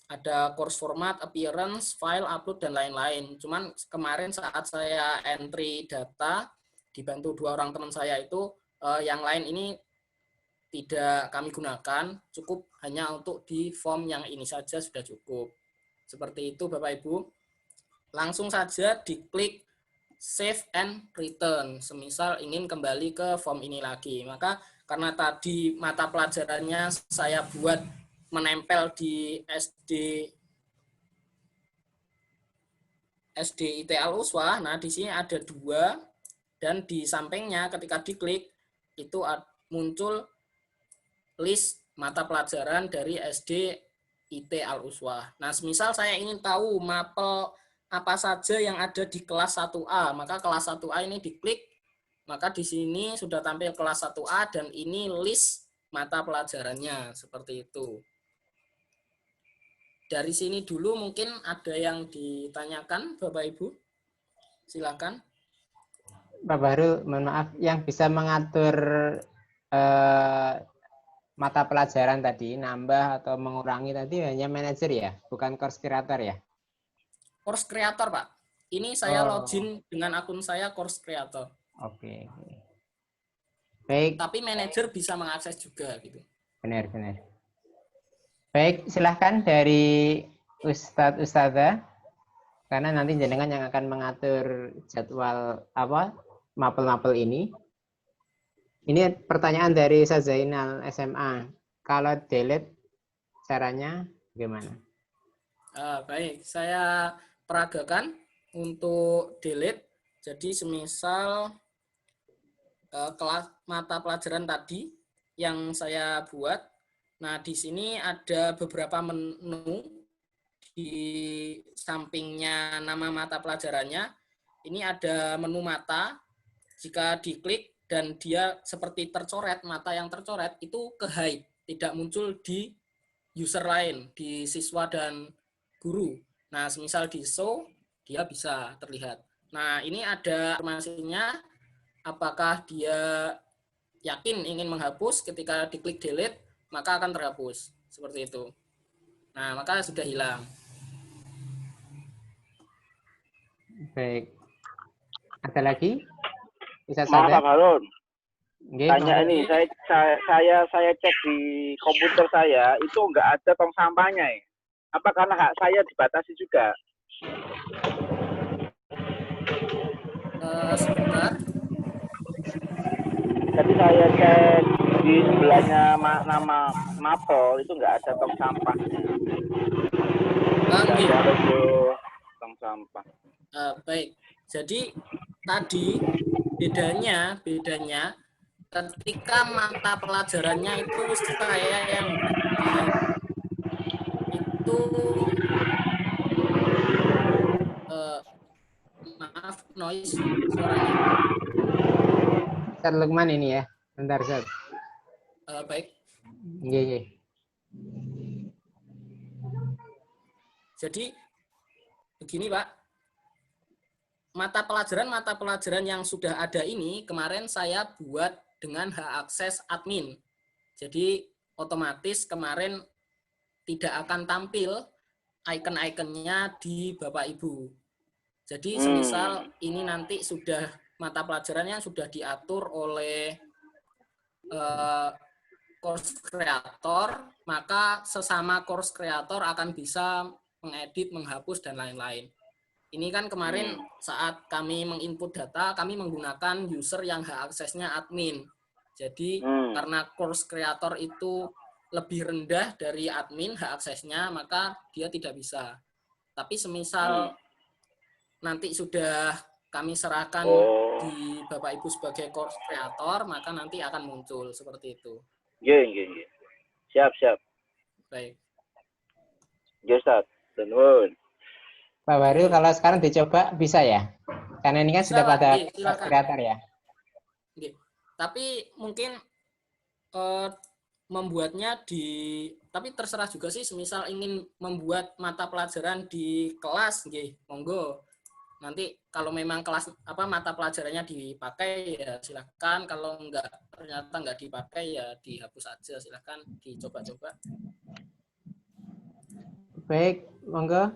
ada course format, appearance, file, upload, dan lain-lain. Cuman kemarin saat saya entry data, dibantu 2 orang teman saya itu, yang lain ini tidak kami gunakan, cukup hanya untuk di form yang ini saja sudah cukup. Seperti itu Bapak Ibu. Langsung saja diklik save and return. Semisal ingin kembali ke form ini lagi. Maka karena tadi mata pelajarannya saya buat menempel di SD IT Al-Uswah. Nah, di sini ada 2 dan di sampingnya ketika diklik itu muncul list mata pelajaran dari SD IT Al-Uswah. Nah, semisal saya ingin tahu mapel apa saja yang ada di kelas 1A, maka kelas 1A ini diklik, maka di sini sudah tampil kelas 1A dan ini list mata pelajarannya, seperti itu. Dari sini dulu mungkin ada yang ditanyakan Bapak Ibu. Silakan. Pak Bahrul, mohon maaf, yang bisa mengatur mata pelajaran tadi, nambah atau mengurangi tadi hanya manajer ya, bukan course creator ya? Course creator, Pak. Ini saya login dengan akun saya course creator. Oke. Baik. Tapi manajer bisa mengakses juga gitu. Benar. Baik, silahkan dari Ustadz Ustadzah, karena nanti jenengan yang akan mengatur jadwal mapel-mapel ini. Ini pertanyaan dari Zainal SMA. Kalau delete caranya gimana? Baik, saya peragakan untuk delete. Jadi semisal kelas mata pelajaran tadi yang saya buat. Nah, di sini ada beberapa menu di sampingnya nama mata pelajarannya. Ini ada menu mata. Jika diklik dan dia seperti tercoret, mata yang tercoret itu ke hide, tidak muncul di user lain, di siswa dan guru. Nah, semisal di show, dia bisa terlihat. Nah, ini ada informasinya, apakah dia yakin ingin menghapus, ketika diklik delete, maka akan terhapus. Seperti itu. Nah, maka sudah hilang. Baik. Ada lagi? Maaf Pak Harun. Tanya Mohon. ini, saya cek di komputer saya itu nggak ada tong sampahnya ya. Apa karena hak saya dibatasi juga? Sebentar. Jadi saya cek di sebelahnya nama mapel itu nggak ada tong sampahnya. Nggak ada logo tong sampah. Baik. Jadi tadi bedanya ketika mata pelajarannya itu saya yang itu maaf noise suaranya. Ustaz Lukman ini ya. Bentar, Ustaz. Baik. Iya. Jadi begini, Pak. Mata pelajaran yang sudah ada ini kemarin saya buat dengan hak akses admin. Jadi otomatis kemarin tidak akan tampil icon-iconnya di Bapak Ibu. Jadi semisal ini nanti sudah mata pelajarannya sudah diatur oleh course creator, maka sesama course creator akan bisa mengedit, menghapus, dan lain-lain. Ini kan kemarin saat kami menginput data, kami menggunakan user yang hak aksesnya admin. Jadi karena course creator itu lebih rendah dari admin hak aksesnya, maka dia tidak bisa. Tapi semisal nanti sudah kami serahkan di Bapak Ibu sebagai course creator, maka nanti akan muncul seperti itu. Iya. Siap. Baik. Ya, Ustaz. Tenun. Pak Bahrul, kalau sekarang dicoba bisa ya? Karena ini kan bisa, sudah pada course creator ya. Tapi mungkin membuatnya tapi terserah juga sih, semisal ingin membuat mata pelajaran di kelas, monggo. Nanti kalau memang mata pelajarannya dipakai ya silakan, kalau ternyata nggak dipakai ya dihapus aja, silakan dicoba-coba. Baik, monggo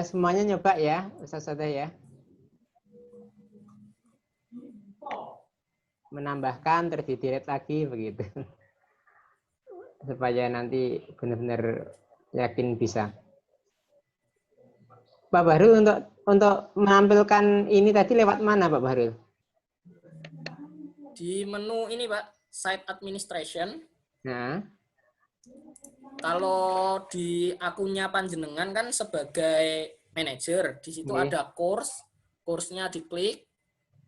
semuanya nyoba ya, Ustaz-Ustazah ya. Menambahkan terus di-delete lagi begitu. Supaya nanti benar-benar yakin bisa. Pak Bahrul untuk menampilkan ini tadi lewat mana Pak Bahrul? Di menu ini Pak, Site Administration. Nah, kalau di akunnya panjenengan kan sebagai manajer, di situ Nggih. ada course-nya diklik,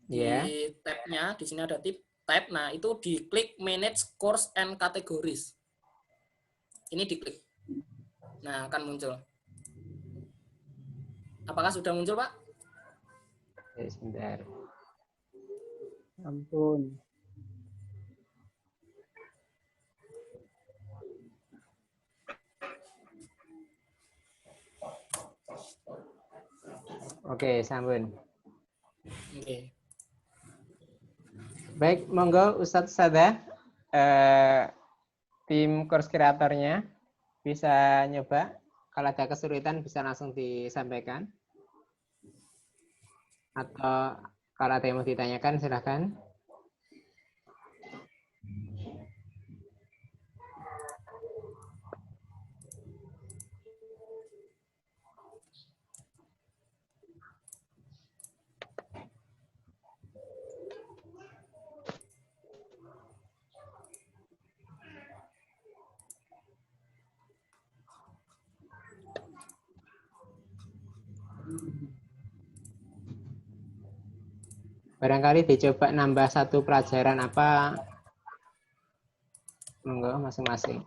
di Ya. tab-nya, di sini ada tab, nah itu diklik Manage Course and Categories. Ini diklik. Nah, akan muncul. Apakah sudah muncul, Pak? Sebentar. Ampun. Oke, sampun. Oke. Baik, monggo Ustadz Sada, tim course kreatornya bisa nyoba. Kalau ada kesulitan bisa langsung disampaikan. Atau kalau ada yang mau ditanyakan silahkan. Barangkali dicoba nambah satu pelajaran apa, monggo masing-masing.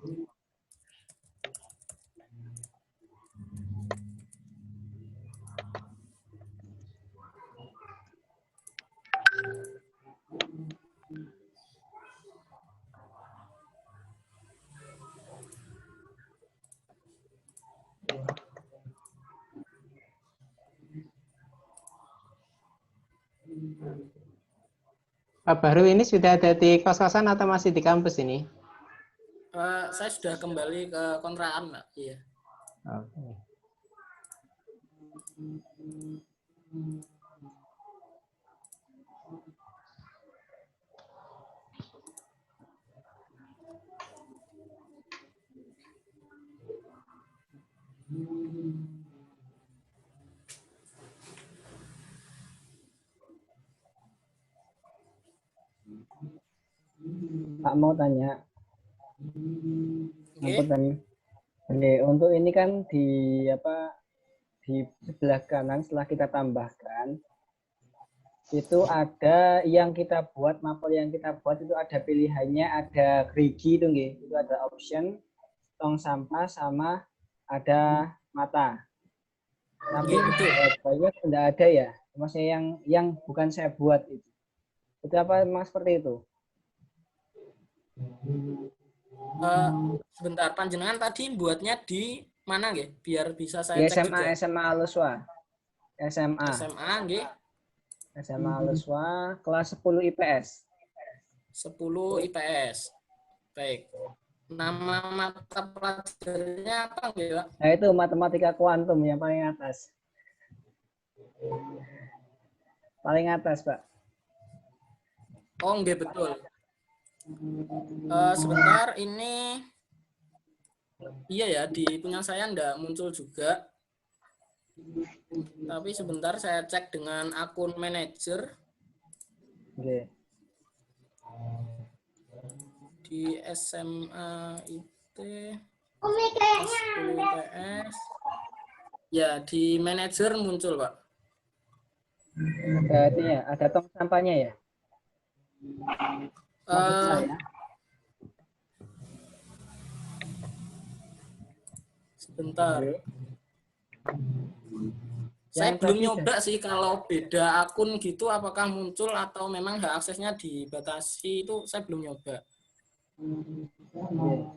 Pak Bahrul ini sudah ada di kos-kosan atau masih di kampus ini? Saya sudah kembali ke kontrakan, Pak. Iya. Oke. Pak mau tanya. Oke. Oke, untuk ini kan di sebelah kanan setelah kita tambahkan itu ada yang kita buat, mapel yang kita buat itu ada pilihannya, ada gerigi itu nggih. Itu ada option tong sampah sama ada mata. Tapi banyak tidak ada ya. Maksudnya yang bukan saya buat itu. Itu apa memang seperti itu? Sebentar, panjenengan tadi buatnya di mana nggih? Biar bisa saya Di cek SMA, juga. SMA Aluswa. SMA. SMA nggih. SMA Aluswa kelas 10 IPS. 10 IPS. Baik. Nama mata pelajarannya apa nggih, Pak? Nah, itu matematika kuantum yang paling atas. Paling atas, Pak. Oh, nggih betul. Sebentar, ini iya ya, di punya saya nggak muncul juga. Tapi sebentar saya cek dengan akun manajer. Oke. Di SMA IT 10 IPS. Ya, di manajer muncul, Pak. Ada tong sampahnya ya? Maksud saya. Sebentar. Oke. Saya Yang belum tadi nyoba sih kalau beda akun gitu apakah muncul atau memang hak aksesnya dibatasi, itu saya belum nyoba. Oke.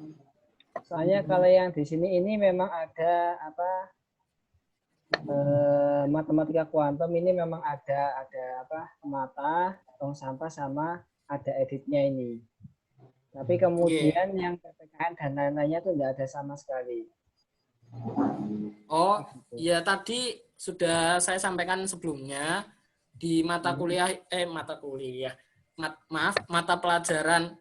Soalnya kalau yang di sini ini memang ada matematika kuantum ini memang ada mata, tong sampah sama ada editnya ini. Tapi kemudian yang PPKN dan lain-lainnya itu tidak ada sama sekali. Oh, ya tadi sudah saya sampaikan sebelumnya di mata kuliah, mata pelajaran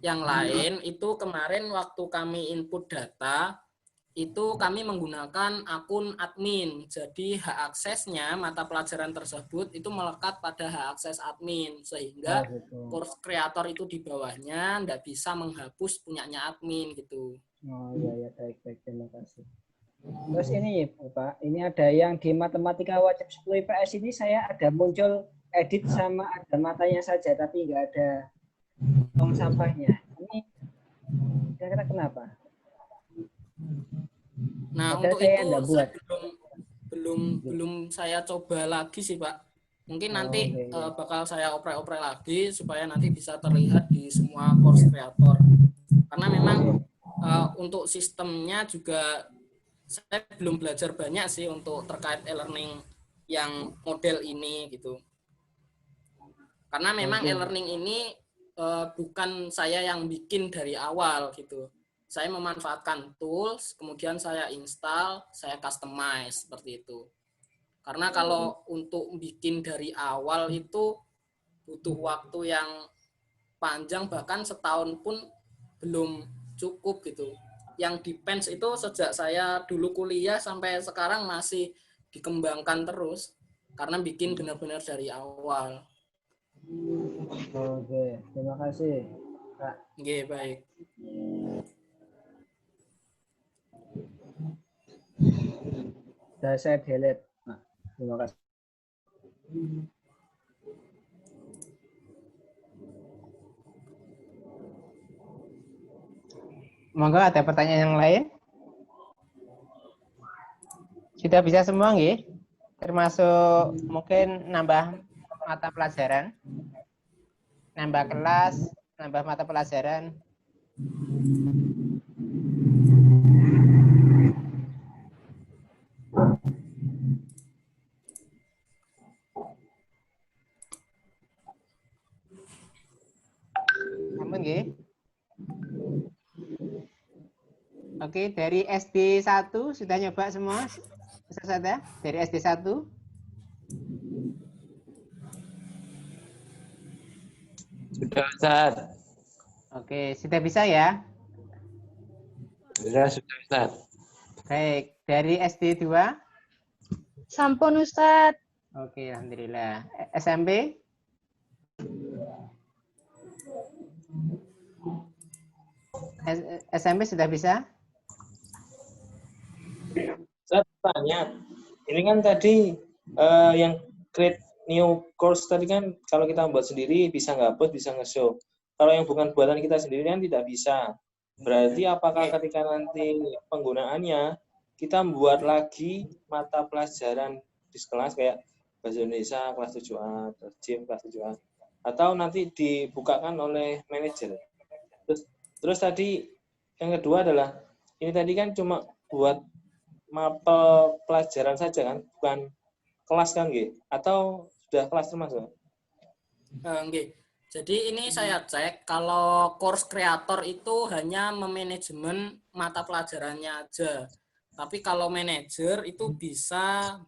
yang lain itu kemarin waktu kami input data itu kami menggunakan akun admin. Jadi hak aksesnya mata pelajaran tersebut itu melekat pada hak akses admin sehingga course creator itu di bawahnya nggak bisa menghapus punyanya admin gitu. Oh iya, baik, terima kasih. Terus ini Pak, ini ada yang di matematika wajib 10 IPS ini saya ada muncul edit sama ada matanya saja tapi nggak ada tong sampahnya. Ini kira-kira kenapa? Nah, Padahal untuk saya itu buat. saya belum saya coba lagi sih, Pak. Mungkin nanti bakal saya oprek-oprek lagi supaya nanti bisa terlihat di semua course creator. Karena memang untuk sistemnya juga saya belum belajar banyak sih untuk terkait e-learning yang model ini gitu. Karena memang e-learning ini bukan saya yang bikin dari awal gitu. Saya memanfaatkan tools, kemudian saya install, saya customize seperti itu. Karena kalau untuk bikin dari awal itu butuh waktu yang panjang, bahkan setahun pun belum cukup gitu. Yang Depends itu sejak saya dulu kuliah sampai sekarang masih dikembangkan terus karena bikin benar-benar dari awal. Oke, terima kasih, Kak. Oke, baik. Sudah saya delete. Nah, terima kasih. Monggo ada pertanyaan yang lain? Sudah bisa semua nggih? Termasuk mungkin nambah mata pelajaran, nambah kelas, nambah mata pelajaran. Ampun nggih. Oke, dari SD 1 sudah nyoba semua? Sudah dari SD 1? Sudah, Ustaz. Oke, sudah bisa ya? Sudah, Ustaz. Baik, dari SD 2? Sampun, Ustaz. Oke, alhamdulillah. SMP? SMP sudah bisa? Saya tanya, ini kan tadi yang create new course tadi kan kalau kita buat sendiri bisa nge-upload, bisa nge-show. Kalau yang bukan buatan kita sendiri kan tidak bisa. Berarti apakah ketika nanti penggunaannya kita membuat lagi mata pelajaran di kelas kayak Bahasa Indonesia kelas 7A, GIM kelas 7A, atau nanti dibukakan oleh manajer. Terus tadi yang kedua adalah ini tadi kan cuma buat mapel pelajaran saja kan, bukan kelas kan, nggih? Atau sudah kelas termasuk? Nggih. Jadi ini saya cek kalau course creator itu hanya memanajemen mata pelajarannya aja. Tapi kalau manajer itu bisa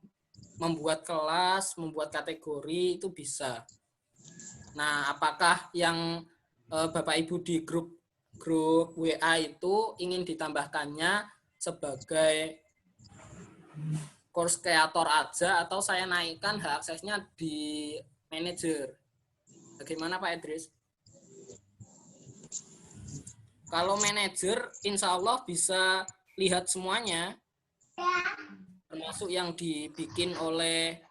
membuat kelas, membuat kategori itu bisa. Nah, apakah yang Bapak Ibu di grup WA itu ingin ditambahkannya sebagai course creator aja atau saya naikkan hak aksesnya di manajer? Bagaimana Pak Idris? Kalau manajer, insya Allah bisa lihat semuanya, termasuk yang dibikin oleh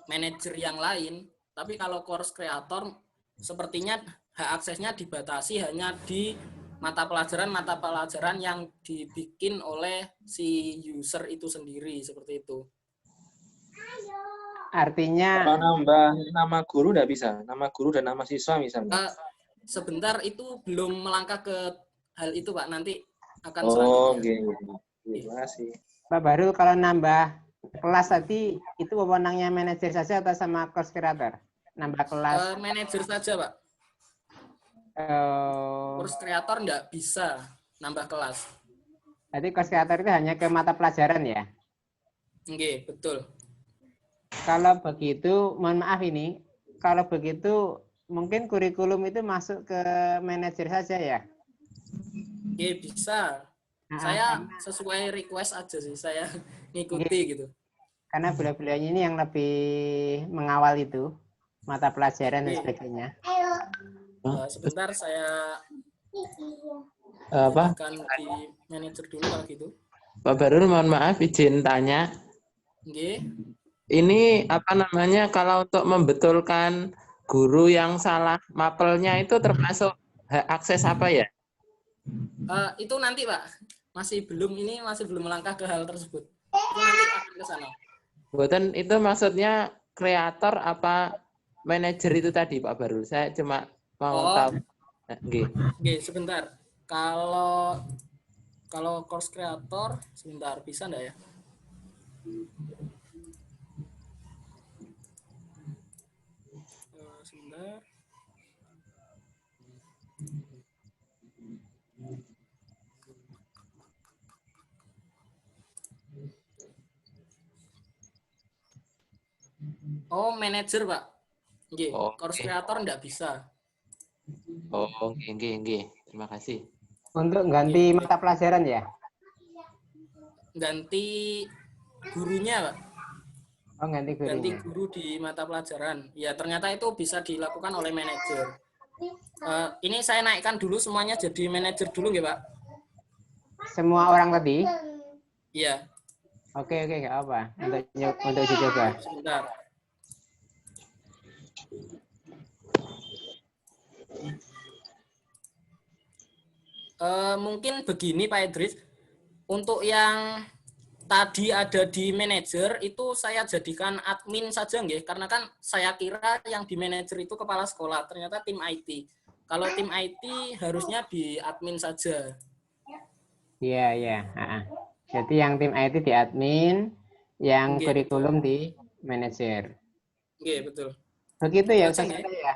manajer yang lain. Tapi kalau course creator, sepertinya hak aksesnya dibatasi hanya di mata pelajaran yang dibikin oleh si user itu sendiri, seperti itu. Artinya kalau nambah nama guru tidak bisa, nama guru dan nama siswa misalnya. Sebentar, itu belum melangkah ke hal itu Pak, nanti akan selanjutnya. Terima kasih. Pak Baru, kalau nambah kelas tadi itu wewenangnya manajer saja atau sama course creator? Nambah kelas? Manajer saja Pak. Course creator nggak bisa nambah kelas. Jadi course creator itu hanya ke mata pelajaran ya? Nggih, betul. Kalau begitu, mohon maaf ini, kalau begitu mungkin kurikulum itu masuk ke manajer saja ya? Nggih, bisa. Saya sesuai request aja sih, saya ngikuti gitu. Karena beliau-beliaunya ini yang lebih mengawal itu, mata pelajaran dan Nggih. sebagainya. Sebentar saya Apa? jadikan di manajer dulu kalau gitu. Pak Barul, mohon maaf izin tanya. Nggih. Ini apa namanya kalau untuk membetulkan guru yang salah mapelnya itu termasuk hak akses apa ya? Itu nanti Pak, masih belum melangkah ke hal tersebut. Itu nanti akan ke sana. Buatan itu maksudnya kreator apa manajer itu tadi Pak Barul? Saya cuma mau tahu. Nggih. Nggih, sebentar. Kalau course creator, sebentar bisa enggak ya? Sebentar. Oh, manajer, Pak. Nggih, Oh, course oke. creator enggak bisa. Oh, nggih. Terima kasih. Untuk ganti mata pelajaran ya? Ganti gurunya, Pak. Oh, ganti Ganti gurunya. guru di mata pelajaran. Ya, ternyata itu bisa dilakukan oleh manajer. Ini saya naikkan dulu semuanya jadi manajer dulu nggih, Pak? Semua orang tadi? Iya. Oke, nggak apa. Untuk uji coba. Sebentar. Mungkin begini Pak Idris, untuk yang tadi ada di manajer itu saya jadikan admin saja nggih, karena kan saya kira yang di manajer itu kepala sekolah, ternyata tim IT. Kalau tim IT harusnya di admin saja. Iya. Jadi yang tim IT di admin, yang Nggih, kurikulum di manajer. Nggih, betul. Begitu Itu ya aja Ustaz nggih. ya?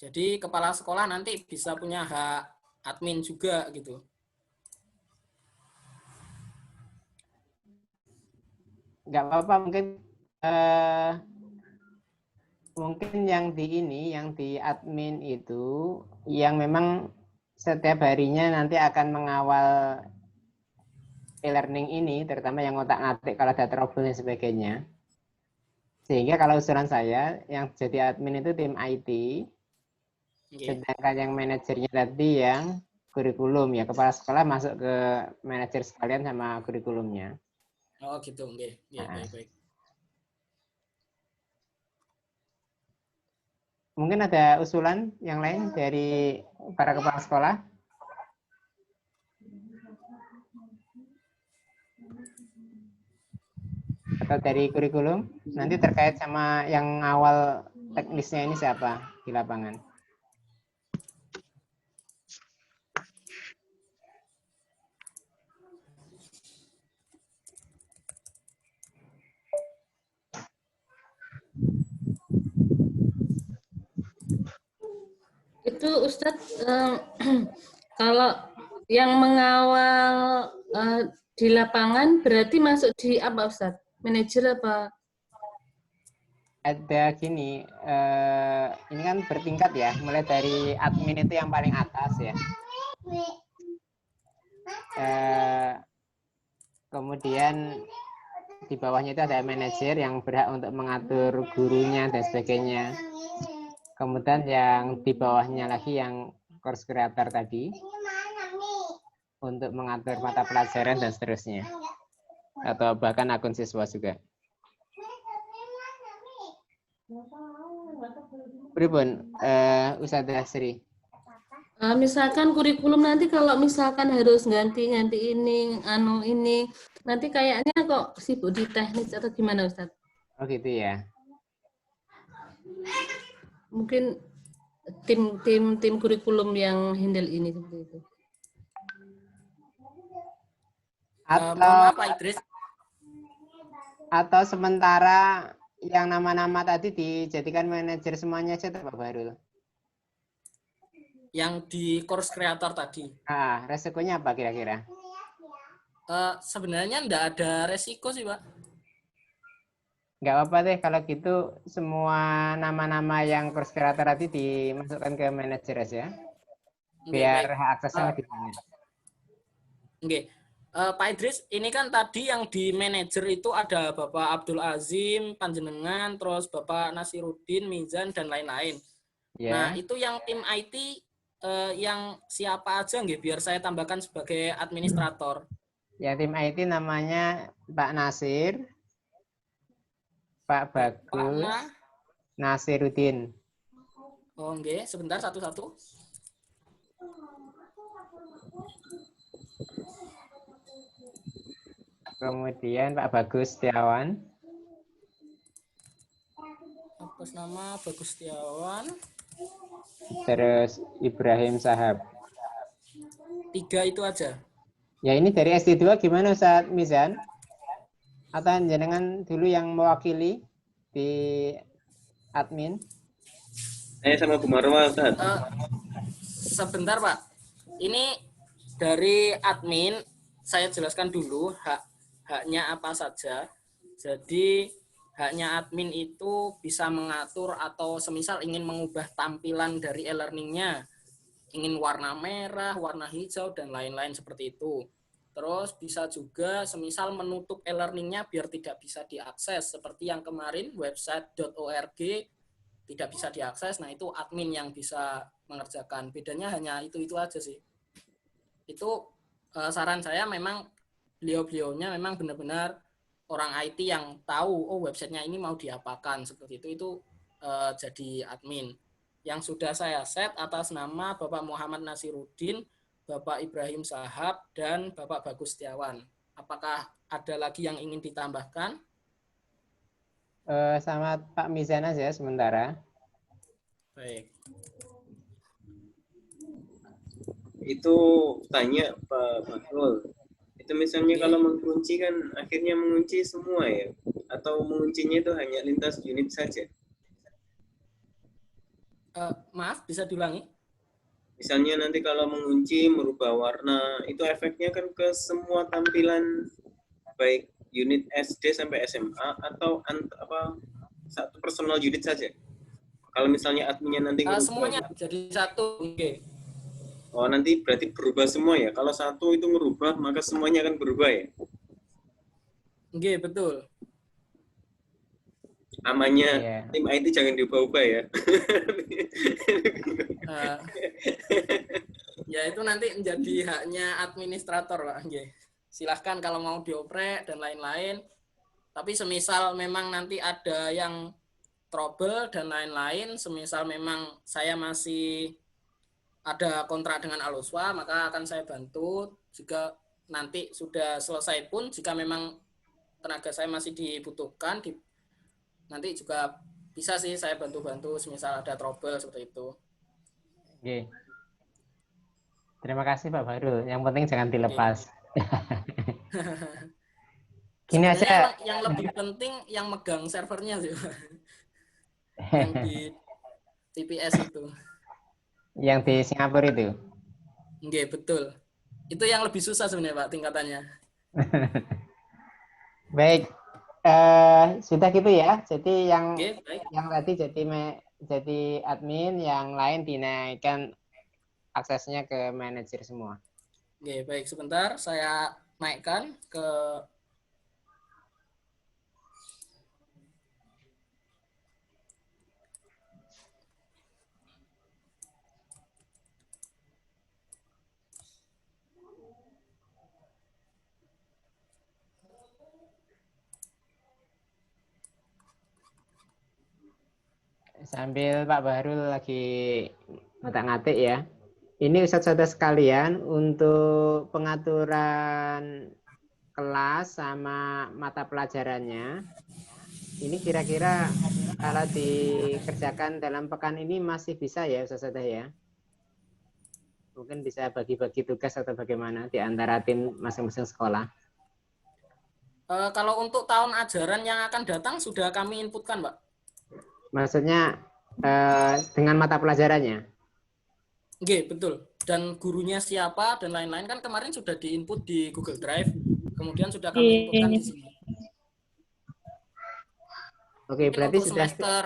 Jadi kepala sekolah nanti bisa punya hak admin juga gitu. Nggak apa-apa, mungkin yang di admin itu yang memang setiap harinya nanti akan mengawal e-learning ini, terutama yang otak-atik kalau ada trouble dan sebagainya. Sehingga kalau usulan saya yang jadi admin itu tim IT, sedangkan yang manajernya tadi yang kurikulum ya, kepala sekolah masuk ke manajer sekalian sama kurikulumnya. Oh gitu, nggih. Baik. Mungkin ada usulan yang lain dari para kepala sekolah? Atau dari kurikulum? Nanti terkait sama yang awal teknisnya ini siapa di lapangan? Itu Ustadz, kalau yang mengawal di lapangan berarti masuk di apa Ustadz? Manajer apa? Ada gini, ini kan bertingkat ya, mulai dari admin itu yang paling atas ya. Kemudian di bawahnya itu ada manajer yang berhak untuk mengatur gurunya dan sebagainya. Kemudian yang di bawahnya lagi yang course creator tadi untuk mengatur mata pelajaran dan seterusnya. Atau bahkan akun siswa juga. Pripun, Ustadzah Sri? Misalkan kurikulum nanti kalau misalkan harus ganti ini, ini, nanti kayaknya kok sibuk di teknis atau gimana Ustadz? Oh gitu ya. Mungkin tim kurikulum yang handle ini seperti itu. Atau sementara yang nama-nama tadi dijadikan manajer semuanya aja Pak Barul. Yang di course creator tadi. Resikonya apa kira-kira? Sebenarnya enggak ada resiko sih, Pak. Nggak apa-apa deh kalau gitu semua nama-nama yang course creator tadi dimasukkan ke manajer ya. Biar Baik. hak aksesnya lebih banyak. Oke. Pak Idris, ini kan tadi yang di manajer itu ada Bapak Abdul Azim, Panjenengan, terus Bapak Nasiruddin, Mizan, dan lain-lain. Nah, itu yang tim IT yang siapa aja nggih biar saya tambahkan sebagai administrator. Ya, tim IT namanya Pak Nasir, Pak Bagus, Nasiruddin. Oh, nggih, sebentar satu-satu. Kemudian Pak Bagus Setiawan. Atas nama Bagus Setiawan. Terus Ibrahim Sahab. 3 itu aja. Ya, ini dari SD2 gimana Ustaz Mizan? Atau jenengan dulu yang mewakili di admin? Saya sama Bu Marwa, Ustaz. Sebentar, Pak. Ini dari admin, saya jelaskan dulu haknya apa saja. Jadi haknya admin itu bisa mengatur atau semisal ingin mengubah tampilan dari e-learningnya, ingin warna merah, warna hijau, dan lain-lain seperti itu. Terus bisa juga semisal menutup e-learningnya biar tidak bisa diakses, seperti yang kemarin website.org tidak bisa diakses, nah itu admin yang bisa mengerjakan. Bedanya hanya itu aja sih. Itu saran saya memang beliau-beliaunya memang benar-benar orang IT yang tahu, oh websitenya ini mau diapakan, seperti itu jadi admin. Yang sudah saya set atas nama Bapak Muhammad Nasiruddin, Bapak Ibrahim Sahab, dan Bapak Bagus Setiawan. Apakah ada lagi yang ingin ditambahkan? Sama Pak Mizan aja sementara. Baik. Itu tanya Pak Fahrul. Itu misalnya kalau mengunci kan akhirnya mengunci semua ya? Atau menguncinya itu hanya lintas unit saja? Maaf, bisa diulangi? Misalnya nanti kalau mengunci merubah warna, itu efeknya kan ke semua tampilan baik unit SD sampai SMA atau satu personal unit saja? Kalau misalnya adminnya nanti semuanya jadi satu. Okay. Oh, nanti berarti berubah semua ya? Kalau satu itu merubah, maka semuanya akan berubah ya? Oke, betul. Amannya tim IT jangan diubah-ubah ya. Ya itu nanti menjadi haknya administrator, Pak. Oke. Silahkan kalau mau dioprek dan lain-lain. Tapi semisal memang nanti ada yang trouble dan lain-lain, semisal memang saya masih ada kontrak dengan Aluswa, maka akan saya bantu. Jika nanti sudah selesai pun, jika memang tenaga saya masih dibutuhkan, nanti juga bisa sih saya bantu-bantu, semisal ada trouble seperti itu. Oke. Terima kasih Pak Fahrul. Yang penting jangan dilepas. Gini aja. Yang lebih penting yang megang servernya sih, Pak. Yang di TPS itu. Yang di Singapura itu? Nggih, betul. Itu yang lebih susah sebenarnya, Pak, tingkatannya. Baik. Sudah gitu ya. Jadi yang tadi jadi admin, yang lain dinaikkan aksesnya ke manajer semua. Oke, baik. Sebentar, saya naikkan ke sambil Pak Bahrul lagi ngotak-ngatik ya. Ini Ustadz-ustadz sekalian untuk pengaturan kelas sama mata pelajarannya. Ini kira-kira kalau dikerjakan dalam pekan ini masih bisa ya Ustadz ya? Mungkin bisa bagi-bagi tugas atau bagaimana di antara tim masing-masing sekolah. Kalau untuk tahun ajaran yang akan datang sudah kami inputkan, Pak. Maksudnya dengan mata pelajarannya? Nggih, betul. Dan gurunya siapa dan lain-lain kan kemarin sudah diinput di Google Drive, kemudian sudah kami inputkan di sini. Oke, Mungkin berarti untuk sudah semester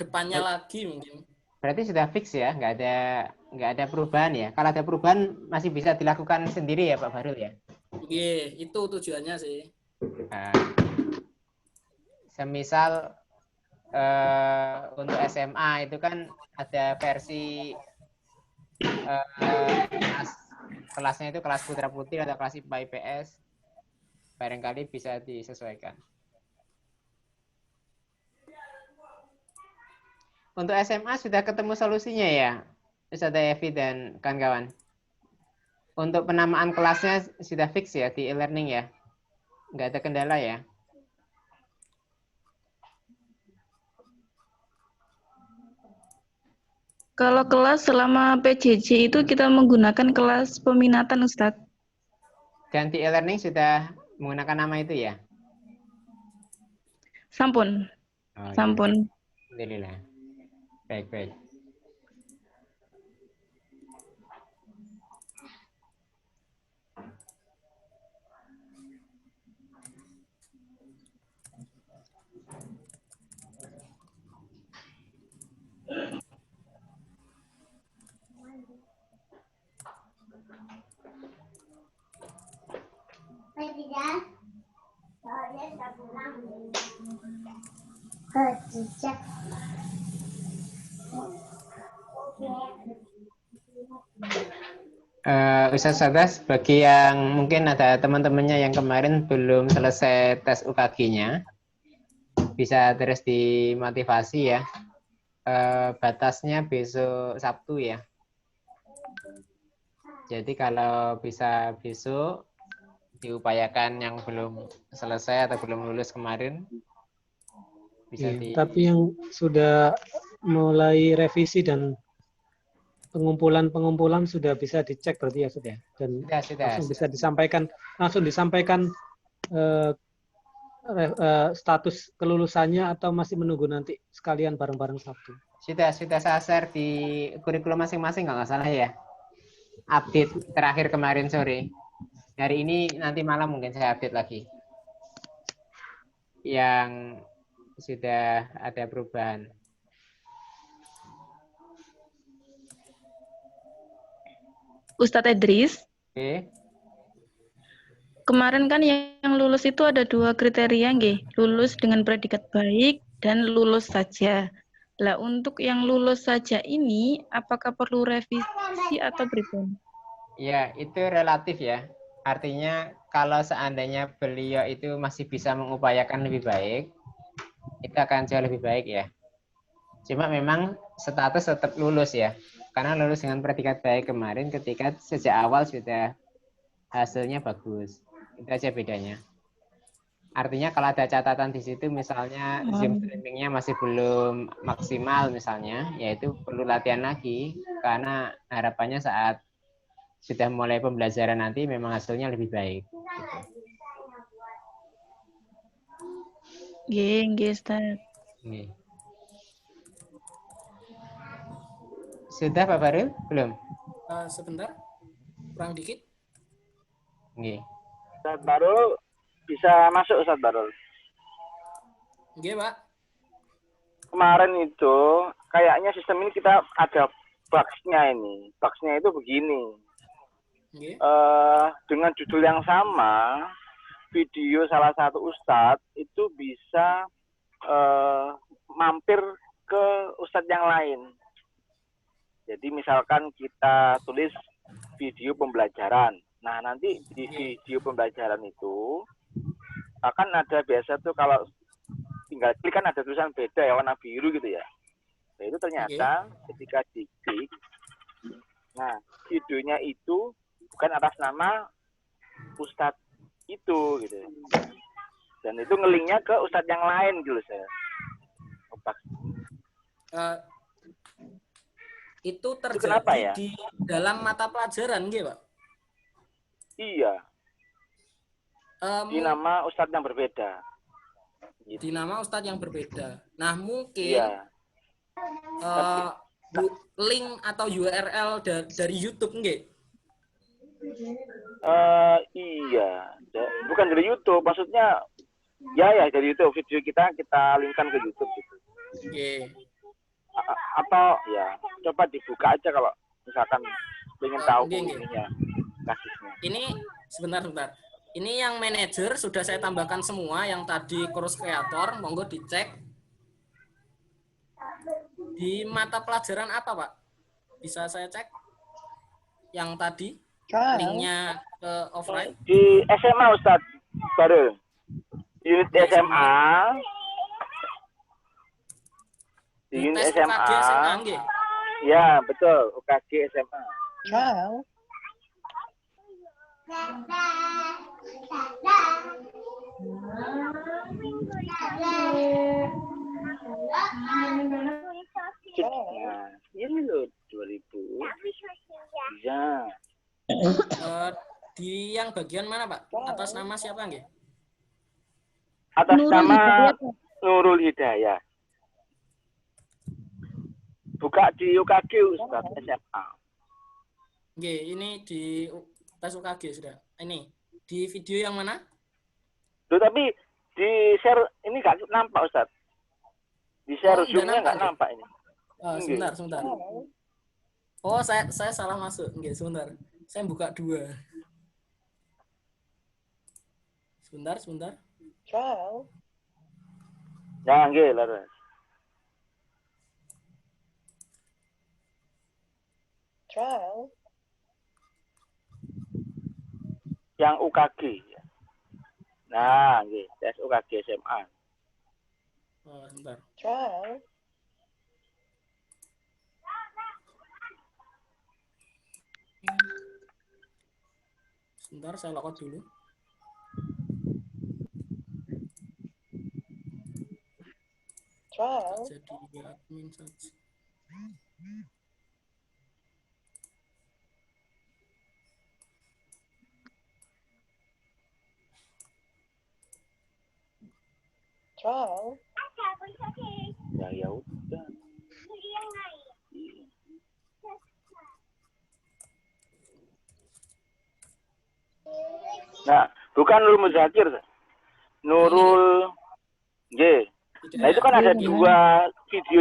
depannya lagi mungkin. berarti sudah fix ya, nggak ada perubahan ya. Kalau ada perubahan masih bisa dilakukan sendiri ya Pak Farul ya. Nggih, itu tujuannya sih. Semisal untuk SMA itu kan ada versi kelasnya itu kelas putra putri atau kelas IPA IPS, barangkali bisa disesuaikan. Untuk SMA sudah ketemu solusinya ya, Ustaz Evi dan kawan-kawan. Untuk penamaan kelasnya sudah fix ya di e-learning ya, nggak ada kendala ya. Kalau kelas selama PJJ itu kita menggunakan kelas peminatan, Ustadz. Dan di e-learning sudah menggunakan nama itu ya? Sampun. Oh, Sampun. Ya. Alhamdulillah. Baik. Ustaz Sadas, bagi yang mungkin ada teman-temannya yang kemarin belum selesai tes UKG-nya, bisa terus dimotivasi ya. Batasnya besok Sabtu ya. Jadi kalau bisa besok diupayakan yang belum selesai atau belum lulus kemarin bisa Tapi yang sudah mulai revisi dan pengumpulan sudah bisa dicek berarti ya sudah, dan sudah. langsung disampaikan status kelulusannya atau masih menunggu nanti sekalian bareng-bareng Sabtu. Sudah saya share di kurikulum masing-masing nggak salah ya. Update terakhir kemarin sore. Hari ini nanti malam mungkin saya update lagi. Yang sudah ada perubahan. Ustadz Idris. Oke. Kemarin kan yang lulus itu ada 2 kriteria, nggih. Lulus dengan predikat baik dan lulus saja. Lah untuk yang lulus saja ini, apakah perlu revisi atau pripun? Ya, itu relatif ya. Artinya kalau seandainya beliau itu masih bisa mengupayakan lebih baik, itu akan jauh lebih baik ya. Cuma memang status tetap lulus ya. Karena lulus dengan predikat baik kemarin ketika sejak awal sudah hasilnya bagus. Itu aja bedanya. Artinya kalau ada catatan di situ misalnya Zoom streaming-nya masih belum maksimal misalnya, yaitu perlu latihan lagi karena harapannya saat sudah mulai pembelajaran nanti memang hasilnya lebih baik. Nggih, Ustaz. Sudah Pak Faril? Belum? Sebentar. Kurang dikit. Nggih. Ustaz Barul bisa masuk Ustaz Barul. Nggih, Pak. Kemarin itu kayaknya sistem ini kita ada bugs-nya ini. Bugs-nya itu begini. Dengan judul yang sama, video salah satu ustadz itu bisa mampir ke ustadz yang lain. Jadi misalkan kita tulis video pembelajaran. Nah, nanti di video pembelajaran itu akan ada biasa tuh kalau tinggal klik kan ada tulisan beda ya, warna biru gitu ya. Nah, itu ternyata ketika diklik, nah videonya itu bukan atas nama ustadz itu gitu. Dan itu ngelinknya ke ustadz yang lain gitu saya. Itu terjadi itu ya? di dalam mata pelajaran gitu, Pak? Iya. Di nama ustadz yang berbeda. Di nama ustadz yang berbeda. Nah, mungkin link atau URL dari YouTube nggih? Iya, bukan dari YouTube, maksudnya ya dari YouTube, video kita linkkan ke YouTube gitu. Nggih. Atau ya coba dibuka aja kalau misalkan ingin tahu nggih. ininya, kasusnya. Ini sebentar. Ini yang manajer sudah saya tambahkan semua, yang tadi course creator, monggo dicek. Di mata pelajaran apa, Pak? Bisa saya cek? Yang tadi linknya ke offline? Di SMA Ustadz, baru unit SMA. Di unit Tes SMA. UKG SMA nggih? Ya, betul, UKG SMA. Nah, ini loh 2000. Iya. Di yang bagian mana, Pak? Atas nama siapa nggih? Atas nama Nurul Hidayah. Buka di UKG Ustaz SMA. Nggih, ini di tes UKG sudah. Ini di video yang mana? Loh, tapi di share ini nggak nampak Ustaz. Di share Zoom-nya nggak nampak ini. Sebentar. Oh, saya salah masuk. Nggih, sebentar. Saya buka dua. Sebentar. Ya, nggih, laras. Yang UKG. Nah, nggih, tes UKG SMA. Oh, sebentar. Sebentar, saya login dulu. Jadi admin saja. Ya udah. Nah, bukan Nurul Muzakir. Nurul G. Nah, itu kan ada dua video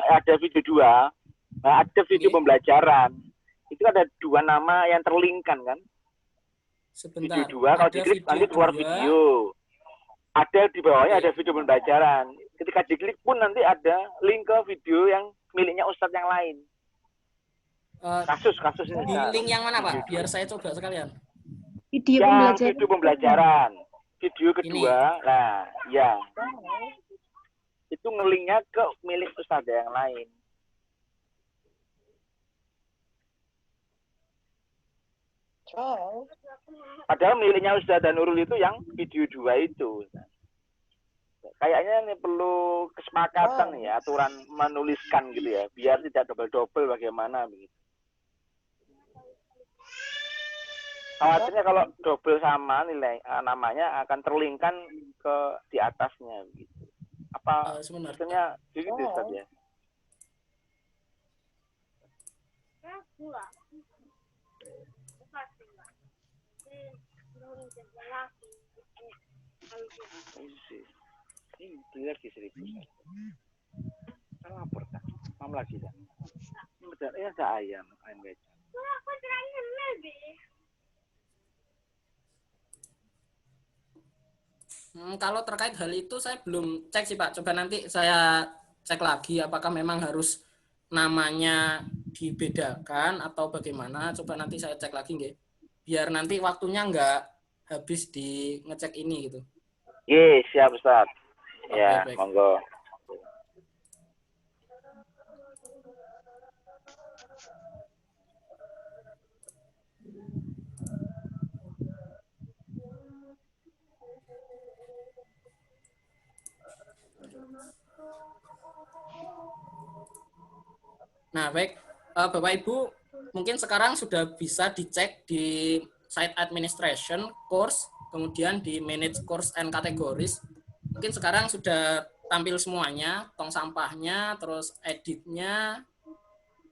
ada video dua. Nah, ada video pembelajaran. Itu ada dua nama yang terlinkkan kan? Sebentar. Video dua, kalau diklik nanti keluar video. Ada di bawahnya ada video pembelajaran. Ketika diklik pun nanti ada link ke video yang miliknya Ustadz yang lain. Kasus ini. Di link yang mana, Pak? Biar saya coba sekalian. Video pembelajaran. Video pembelajaran. Video kedua, ini. Nah, ya. Itu ngelinknya ke milik Ustadz yang lain. Padahal miliknya Ustadz Nurul itu yang video 2 itu. Kayaknya ini perlu kesepakatan ya, aturan menuliskan gitu ya, biar tidak double-double bagaimana begitu. Khawatirnya kalau double sama nilai namanya akan terlinkkan ke di atasnya begitu. Apa sebenarnya begitu Ustaz ya? Ini beli lagi 1.000. Saya lapor tak? Mam lagi tak? Ini ada ayam becak. Kalau terkait hal itu saya belum cek sih Pak. Coba nanti saya cek lagi apakah memang harus namanya dibedakan atau bagaimana. Coba nanti saya cek lagi nggih. Biar nanti waktunya nggak habis di ngecek ini gitu. Iya, siap Ustaz. Ya, baik. monggo. Nah, baik. Bapak Ibu, mungkin sekarang sudah bisa dicek di site administration course, kemudian di manage course and categories. Mungkin sekarang sudah tampil semuanya, tong sampahnya, terus editnya,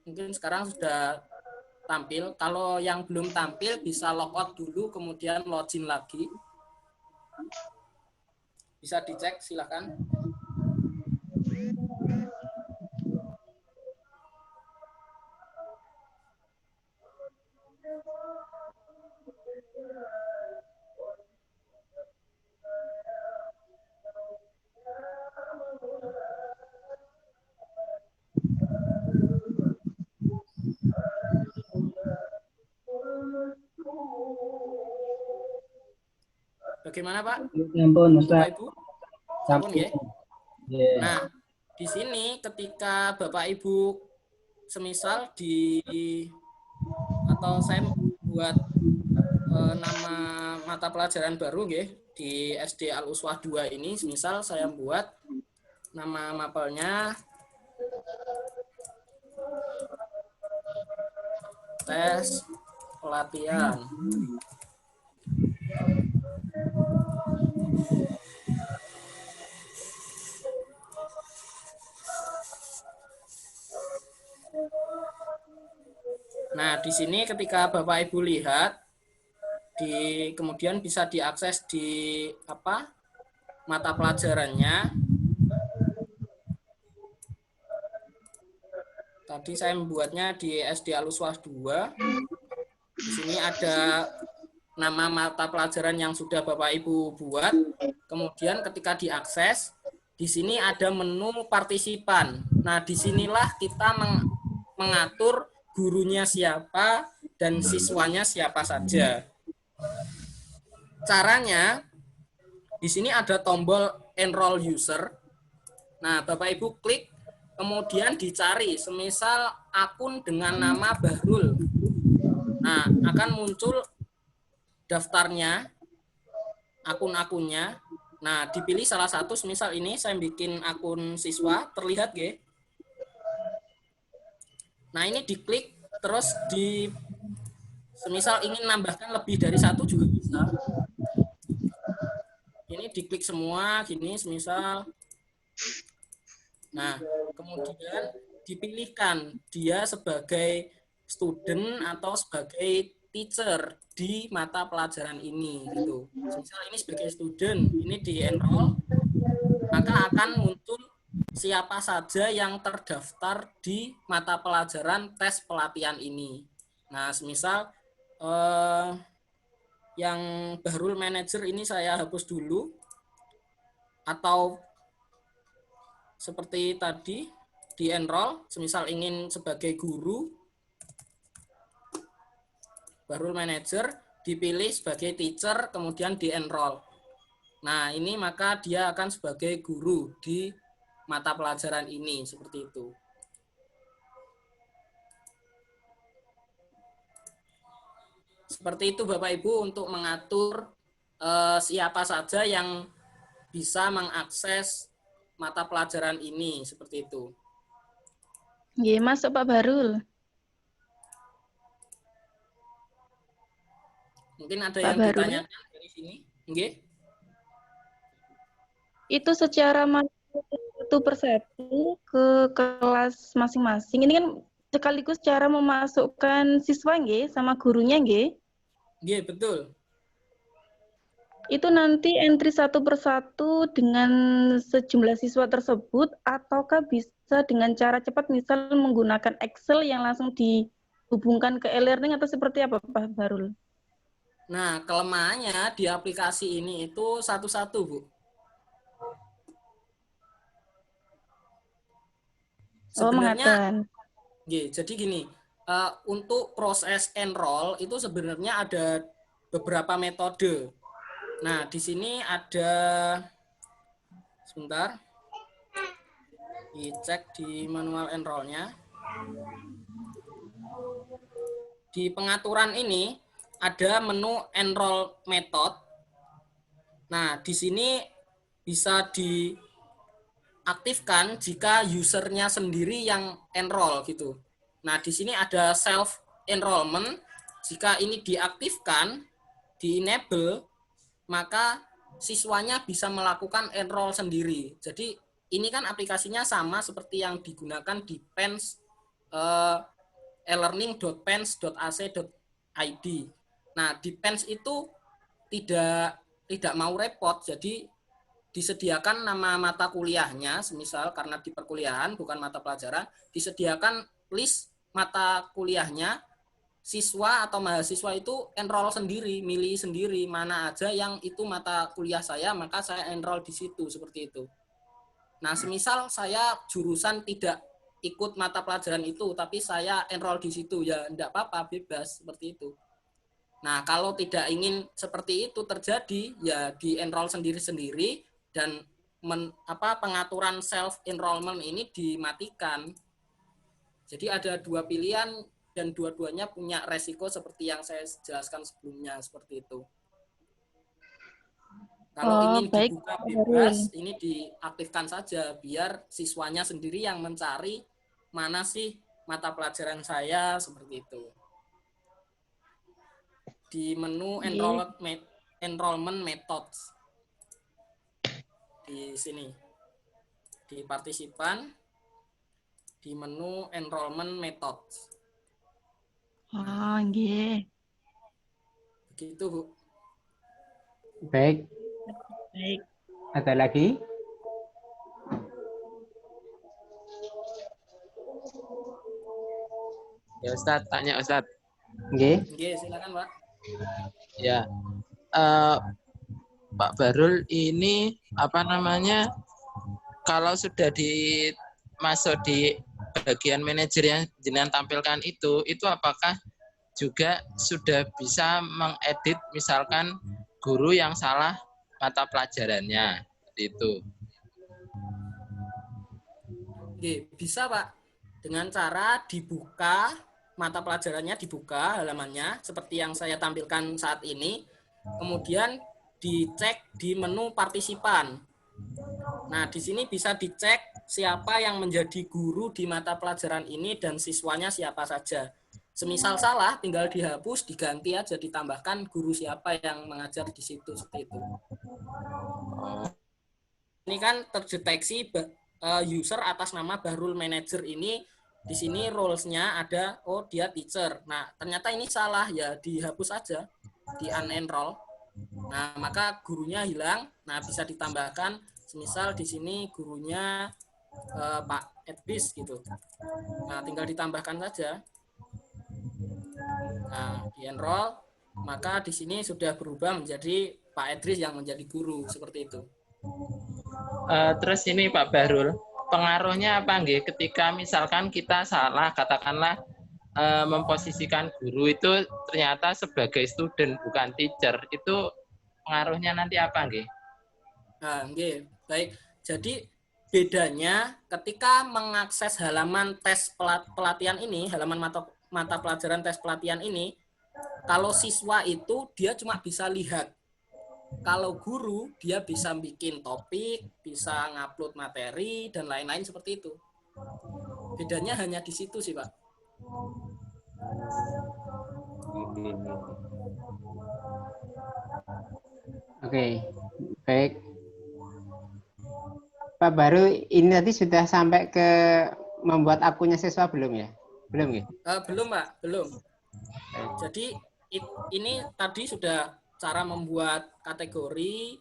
Mungkin sekarang sudah tampil. Kalau yang belum tampil bisa logout dulu, kemudian login lagi. Bisa dicek, silakan. Bagaimana Pak? Ampun, Bapak Ustaz. Ibu? Sampun ya? Yeah. Nah, di sini ketika Bapak Ibu semisal atau saya buat nama mata pelajaran baru ya, di SD Al-Uswah 2 ini, semisal saya buat nama mapelnya tes pelatihan. Nah, di sini ketika Bapak Ibu lihat, kemudian bisa diakses di mata pelajarannya. Tadi saya membuatnya di SD Al-Uswah 2. Di sini ada nama mata pelajaran yang sudah Bapak Ibu buat. Kemudian ketika diakses, di sini ada menu partisipan. Nah, disinilah kita mengatur gurunya siapa dan siswanya siapa saja. Caranya, di sini ada tombol enroll user. Nah, Bapak Ibu klik, kemudian dicari, semisal akun dengan nama Bahrul. Nah, akan muncul daftarnya, akun-akunnya. Nah, dipilih salah satu, semisal ini saya bikin akun siswa, terlihat ya. Nah, ini diklik, terus semisal ingin nambahkan lebih dari satu juga bisa. Ini diklik semua, gini, semisal. Nah, kemudian dipilihkan dia sebagai student atau sebagai teacher di mata pelajaran ini gitu. Misal ini sebagai student, ini di enroll, maka akan muncul siapa saja yang terdaftar di mata pelajaran tes pelatihan ini. Nah, semisal yang Bahrul Manager ini saya hapus dulu, atau seperti tadi di enroll, semisal ingin sebagai guru, Bahrul Manager, dipilih sebagai teacher, kemudian di enroll. Nah, ini maka dia akan sebagai guru di mata pelajaran ini, seperti itu. Seperti itu Bapak Ibu untuk mengatur siapa saja yang bisa mengakses mata pelajaran ini, seperti itu. Iya, masuk Pak Bahrul. Mungkin ada Pak yang Bahrul ditanyakan dari sini. Nggih. Itu secara satu persatu ke kelas masing-masing. Ini kan sekaligus cara memasukkan siswa nggih sama gurunya nggih. Nggih, betul. Itu nanti entry satu persatu dengan sejumlah siswa tersebut, ataukah bisa dengan cara cepat misal menggunakan Excel yang langsung dihubungkan ke e-learning atau seperti apa Pak Bahrul? Nah, kelemahannya di aplikasi ini itu satu-satu, Bu. Sebenarnya, jadi gini, untuk proses enroll itu sebenarnya ada beberapa metode. Nah, di sini ada, sebentar, dicek di manual enrollnya. Di pengaturan ini ada menu enroll method. Nah, di sini bisa diaktifkan jika usernya sendiri yang enroll gitu. Nah, di sini ada self enrollment. Jika ini diaktifkan, di-enable, maka siswanya bisa melakukan enroll sendiri. Jadi ini kan aplikasinya sama seperti yang digunakan di PENS elearning.pens.ac.id. Nah, di Pens itu tidak mau repot, jadi disediakan nama mata kuliahnya, semisal karena di perkuliahan bukan mata pelajaran, disediakan list mata kuliahnya, siswa atau mahasiswa itu enroll sendiri, milih sendiri mana aja yang itu mata kuliah saya, maka saya enroll di situ, seperti itu. Nah, semisal saya jurusan tidak ikut mata pelajaran itu, tapi saya enroll di situ, ya enggak apa-apa, bebas, seperti itu. Nah, kalau tidak ingin seperti itu terjadi, ya di enroll sendiri-sendiri dan pengaturan self enrollment ini dimatikan. Jadi ada dua pilihan dan dua-duanya punya resiko seperti yang saya jelaskan sebelumnya, seperti itu. Kalau ingin baik, dibuka Pak bebas, Darul. ini diaktifkan saja biar siswanya sendiri yang mencari mana sih mata pelajaran saya, seperti itu. Di menu enrollment methods. Di sini. Di partisipan, di menu enrollment methods. Oh, nggih. Begitu, Bu. Baik. Baik. Ada lagi? Ya Ustadz, tanya Ustadz. Nggih. Nggih, silakan, Pak. Ya, Pak Barul ini apa namanya? Kalau sudah masuk di bagian manajer yang jenengan tampilkan itu apakah juga sudah bisa mengedit misalkan guru yang salah mata pelajarannya itu? Oke, bisa Pak. Dengan cara dibuka mata pelajarannya, dibuka halamannya seperti yang saya tampilkan saat ini. Kemudian dicek di menu partisipan. Nah, di sini bisa dicek siapa yang menjadi guru di mata pelajaran ini dan siswanya siapa saja. Semisal salah, tinggal dihapus, diganti aja, ditambahkan guru siapa yang mengajar di situ, seperti itu. Ini kan terdeteksi user atas nama Bahrul Manager ini. Di sini roles-nya ada, oh dia teacher. Nah, ternyata ini salah, ya dihapus aja, di unenroll. Nah, maka gurunya hilang. Nah, bisa ditambahkan, semisal di sini gurunya Pak Edris gitu. Nah, tinggal ditambahkan saja. Nah, di enroll, maka di sini sudah berubah menjadi Pak Edris yang menjadi guru, seperti itu. Terus ini Pak Bahrul, pengaruhnya apa nggih ketika misalkan kita salah, katakanlah memposisikan guru itu ternyata sebagai student bukan teacher, itu pengaruhnya nanti apa nggih? Nah, nggih, baik. Jadi bedanya ketika mengakses halaman tes pelatihan ini, halaman mata pelajaran tes pelatihan ini, kalau siswa itu dia cuma bisa lihat. Kalau guru dia bisa bikin topik, bisa ngupload materi dan lain-lain seperti itu. Bedanya hanya di situ sih, Pak. Oke, baik. Pak Baru, ini tadi sudah sampai ke membuat akunnya siswa belum ya? Belum ya? Belum, Pak, belum. Jadi ini tadi sudah cara membuat kategori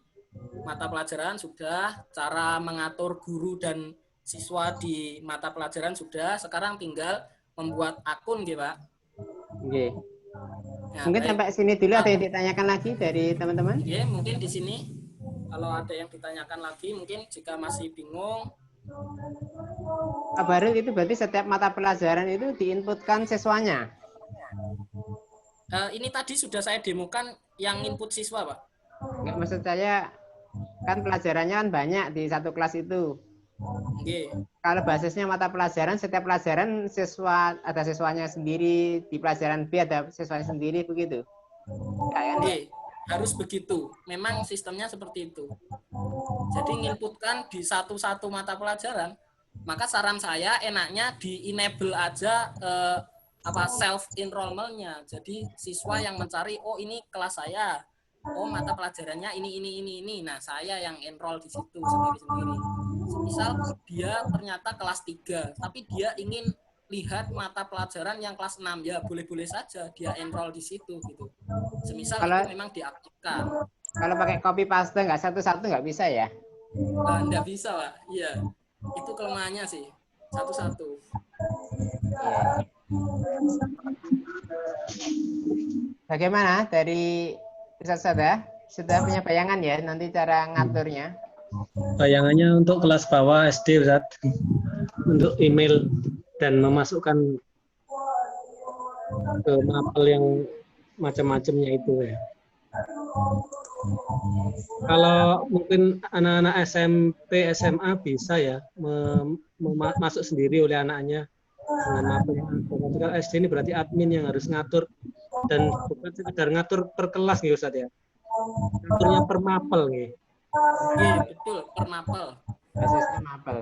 mata pelajaran sudah, cara mengatur guru dan siswa di mata pelajaran sudah, sekarang tinggal membuat akun gitu, Pak. Oke. Ya, mungkin baik. Sampai sini dulu, ada yang ditanyakan lagi dari teman-teman? Oke, mungkin di sini kalau ada yang ditanyakan lagi, mungkin jika masih bingung. Pak Baru, itu berarti setiap mata pelajaran itu diinputkan siswanya? Ini tadi sudah saya demokan yang input siswa, Pak. Enggak, maksud saya kan pelajarannya kan banyak di satu kelas itu. Oke. Kalau basisnya mata pelajaran, setiap pelajaran siswa ada siswanya sendiri, di pelajaran B ada siswanya sendiri, begitu? Oke, harus begitu. Memang sistemnya seperti itu. Jadi nginputkan di satu-satu mata pelajaran, maka saran saya enaknya di-enable aja self enrollment-nya. Jadi siswa yang mencari, oh ini kelas saya, oh mata pelajarannya ini. Nah, saya yang enroll di situ sendiri-sendiri. Misal dia ternyata kelas 3, tapi dia ingin lihat mata pelajaran yang kelas 6, ya boleh-boleh saja dia enroll di situ gitu. Semisal Kalau- itu memang diaktifkan. Kalau pakai copy paste nggak satu-satu nggak bisa ya? Nggak bisa, Pak. Iya. Itu kelemahannya sih. Satu-satu. Iya. Bagaimana dari Ustaz Sada? Sudah punya bayangan ya nanti cara ngaturnya? Bayangannya untuk kelas bawah SD, Ustaz. Untuk email dan memasukkan ke mapel yang macam-macamnya itu ya. Kalau mungkin anak-anak SMP, SMA bisa ya masuk sendiri oleh anaknya dengan mapel. Kalau SD ini berarti admin yang harus ngatur, dan bukan sekedar ngatur per kelas nih Ustaz ya. Ngaturnya per mapel nih. Iya, betul, per mapel. Basisnya mapel.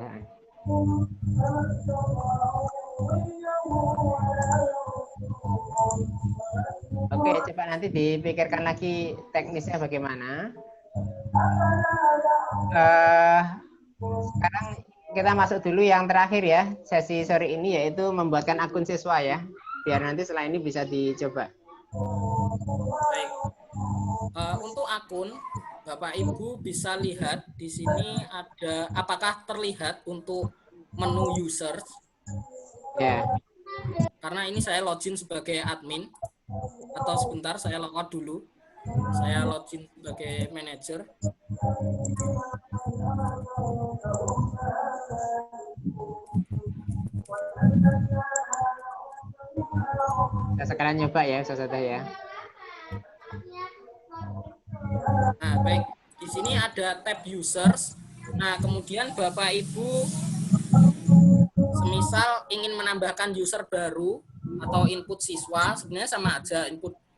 Oke, coba nanti dipikirkan lagi teknisnya bagaimana. Sekarang kita masuk dulu yang terakhir ya, sesi sore ini, yaitu membuatkan akun siswa ya. Biar nanti setelah ini bisa dicoba. Baik. Untuk akun, Bapak Ibu bisa lihat di sini ada, apakah terlihat untuk menu users? Ya. Karena ini saya login sebagai admin, atau sebentar saya logout dulu. Saya login sebagai manajer. Kita sekarang nyoba ya, Ustaz ya. Nah, baik. Di sini ada tab users. Nah, kemudian Bapak Ibu semisal ingin menambahkan user baru atau input siswa, sebenarnya sama aja.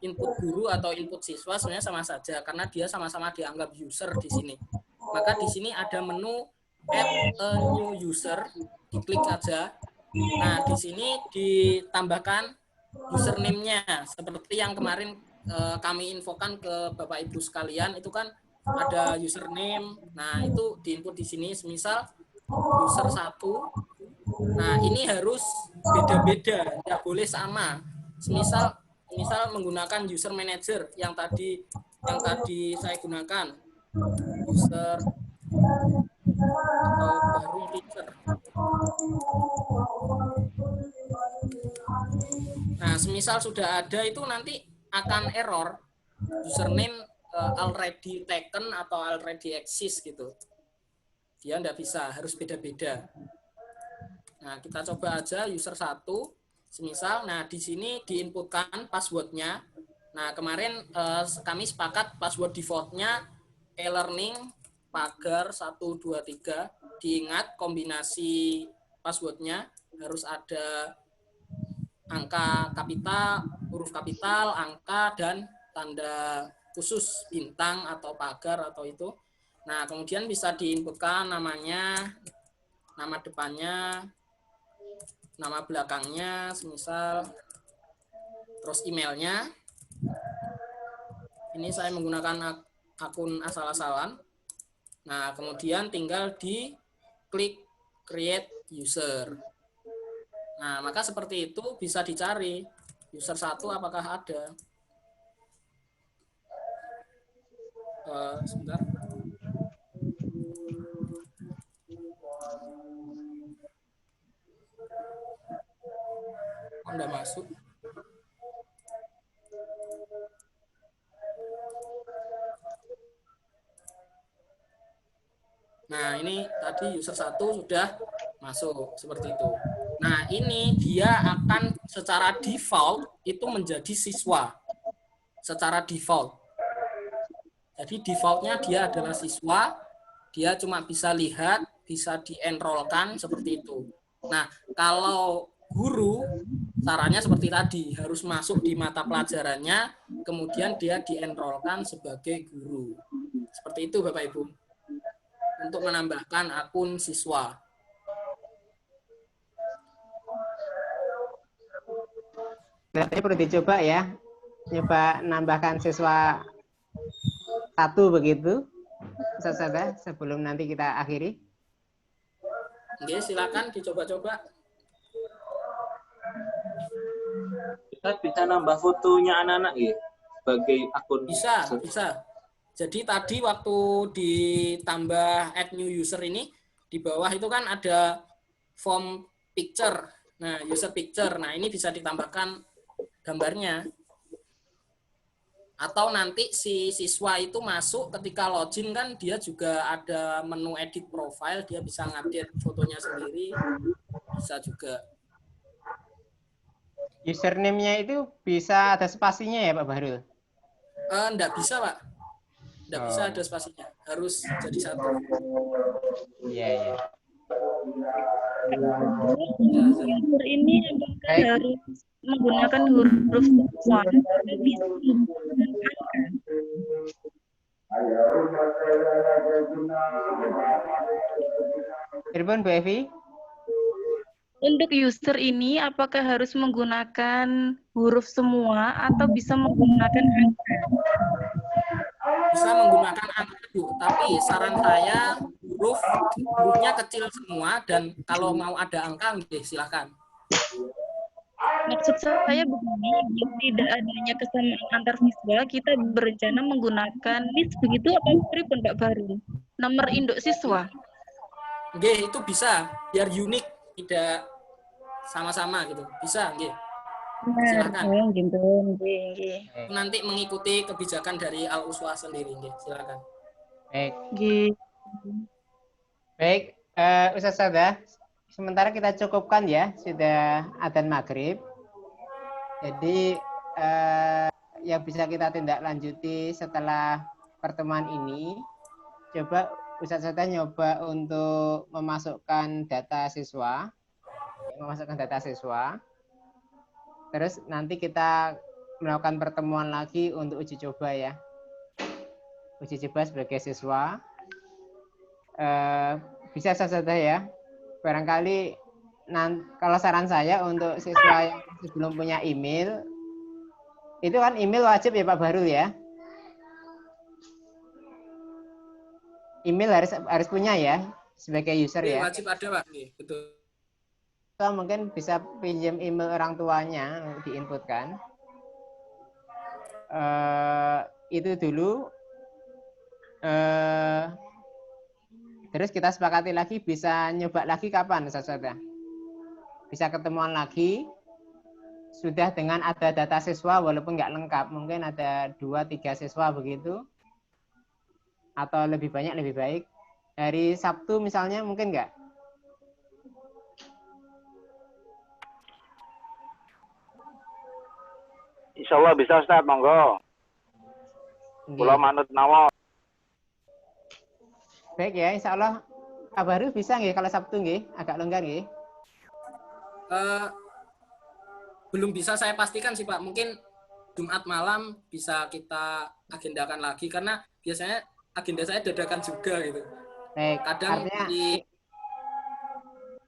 Input guru atau input siswa sebenarnya sama saja karena dia sama-sama dianggap user di sini. Maka di sini ada menu add a new user, diklik aja. Nah, di sini ditambahkan username-nya seperti yang kemarin kami infokan ke Bapak Ibu sekalian, itu kan ada username. Nah, itu diinput di sini semisal user 1. Nah, ini harus beda-beda, tidak boleh sama. Semisal menggunakan user manager yang tadi saya gunakan, user atau baru teacher. Nah, semisal sudah ada itu nanti akan error username already taken atau already exist gitu. Dia tidak bisa, harus beda-beda. Nah, kita coba aja user 1, semisal, nah di sini diinputkan passwordnya. Nah, kemarin kami sepakat password defaultnya e-learning pagar 123. Diingat kombinasi passwordnya harus ada angka kapital, huruf kapital, angka, dan tanda khusus bintang atau pagar atau itu. Nah, kemudian bisa diinputkan namanya, nama depannya, nama belakangnya, semisal, terus emailnya. Ini saya menggunakan akun asal-asalan. Nah, kemudian tinggal di klik create user. Nah, maka seperti itu bisa dicari user 1 apakah ada. Sebentar. Anda masuk. Nah, ini tadi user 1 sudah masuk seperti itu. Nah, ini dia akan secara default itu menjadi siswa. Secara default. Jadi defaultnya dia adalah siswa, dia cuma bisa lihat, bisa di-enrollkan seperti itu. Nah, kalau guru, caranya seperti tadi, harus masuk di mata pelajarannya, kemudian dia di-enrollkan sebagai guru. Seperti itu Bapak Ibu. Untuk menambahkan akun siswa. Berarti perlu dicoba ya, coba nambahkan siswa 1 begitu, Ustaz Sada, sebelum nanti kita akhiri. Oke, silakan dicoba-coba. Ustaz bisa nambah fotonya anak-anak ya sebagai akun. Bisa. Jadi tadi waktu ditambah add new user ini, di bawah itu kan ada form picture. Nah, user picture. Nah, ini bisa ditambahkan gambarnya. Atau nanti si siswa itu masuk ketika login kan dia juga ada menu edit profile, dia bisa ngedit fotonya sendiri. Bisa juga. Username-nya itu bisa ada spasinya ya Pak Bahrul? Enggak bisa, Pak. Enggak bisa ada spasinya. Harus jadi satu. Iya. User ini apakah harus menggunakan huruf semua atau bisa menggunakan angka? Irbun, Bu Evi? Untuk user ini apakah harus menggunakan huruf semua atau bisa menggunakan angka? Bisa menggunakan angka, Bu. Tapi saran saya hurufnya kecil semua dan kalau mau ada angka, silakan. Maksud saya begini, yang tidak adanya kesamaan antar siswa, kita berencana menggunakan list begitu atau pripun Pak Baru? Nomor induk siswa. Nggih, itu bisa biar unik, tidak sama-sama gitu. Bisa, nggih. Silakan. Nanti mengikuti kebijakan dari Al-Uswah sendiri, nggih. Silakan. Baik. Nggih. Baik, Ustaz Sada, sementara kita cukupkan ya, sudah adzan maghrib. Jadi yang bisa kita tindak lanjuti setelah pertemuan ini, coba Ustaz Sada nyoba untuk memasukkan data siswa. Terus nanti kita melakukan pertemuan lagi untuk uji coba ya. Uji coba sebagai siswa. Bisa saja ya. Barangkali kalau saran saya untuk siswa yang belum punya email, itu kan email wajib ya Pak Bahrul ya. Email harus punya ya sebagai user ya. Wajib ada Pak, betul. Mungkin bisa pinjam email orang tuanya diinputkan. Itu dulu. Terus kita sepakati lagi bisa nyoba lagi kapan Ustaz Sada? Bisa ketemuan lagi sudah dengan ada data siswa walaupun nggak lengkap, mungkin ada 2-3 siswa begitu atau lebih banyak lebih baik. Hari Sabtu misalnya mungkin nggak? Insya Allah bisa Ustaz, monggo. Kula manut mawon. Baik ya, insya Allah Pak Baru bisa nggih kalau Sabtu nggih, agak longgar nggih? Belum bisa saya pastikan sih Pak, mungkin Jumat malam bisa kita agendakan lagi karena biasanya agenda saya dadakan juga gitu. Baik, kadang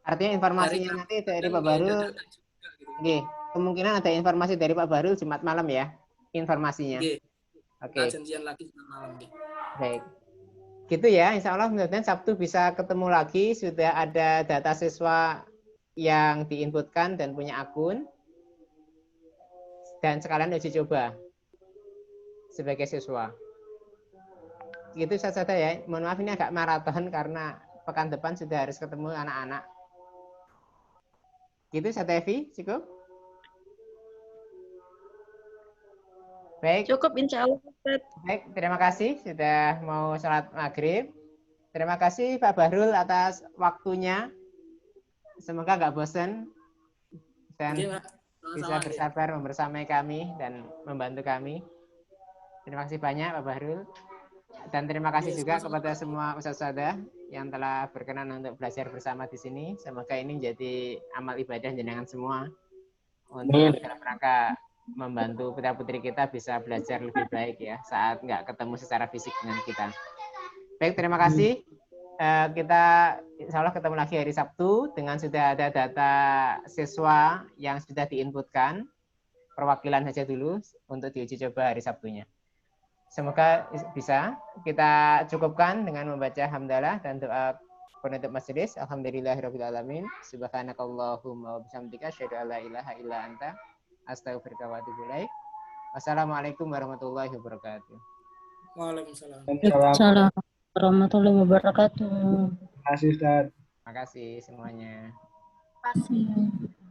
artinya informasinya nanti dari Pak Baru, nggih, kemungkinan ada informasi dari Pak Baru Jumat malam ya, informasinya. Oke. Janjian lagi Jumat malam. Baik. Gitu ya, insya Allah mudah-mudahan Sabtu bisa ketemu lagi, sudah ada data siswa yang diinputkan dan punya akun, dan sekalian uji coba sebagai siswa. Gitu saja ya, mohon maaf ini agak maraton karena pekan depan sudah harus ketemu anak-anak. Gitu saja Evi, cukup? Baik. Cukup insya Allah. Baik, terima kasih sudah mau sholat maghrib. Terima kasih Pak Bahrul atas waktunya. Semoga nggak bosan dan bisa bersabar membersamai kami dan membantu kami. Terima kasih banyak Pak Bahrul. Dan terima kasih juga kepada semua ustadz-ustadzah yang telah berkenan untuk belajar bersama di sini. Semoga ini menjadi amal ibadah jenengan semua untuk dalam rangka membantu putra-putri kita bisa belajar lebih baik ya saat nggak ketemu secara fisik dengan kita. Baik, terima kasih. Kita insya Allah ketemu lagi hari Sabtu dengan sudah ada data siswa yang sudah diinputkan. Perwakilan saja dulu untuk diuji coba hari Sabtunya. Semoga bisa kita cukupkan dengan membaca hamdalah dan doa penutup majelis. Alhamdulillahirabbil alamin. Subhanakallahumma wa bihamdika asyhadu an la ilaha illa anta Astaghfiruka wa atubu ilaik. Wassalamualaikum warahmatullahi wabarakatuh. Waalaikumsalam. Assalamualaikum warahmatullahi wabarakatuh. Terima kasih Ustaz. Terima kasih semuanya. Terima kasih.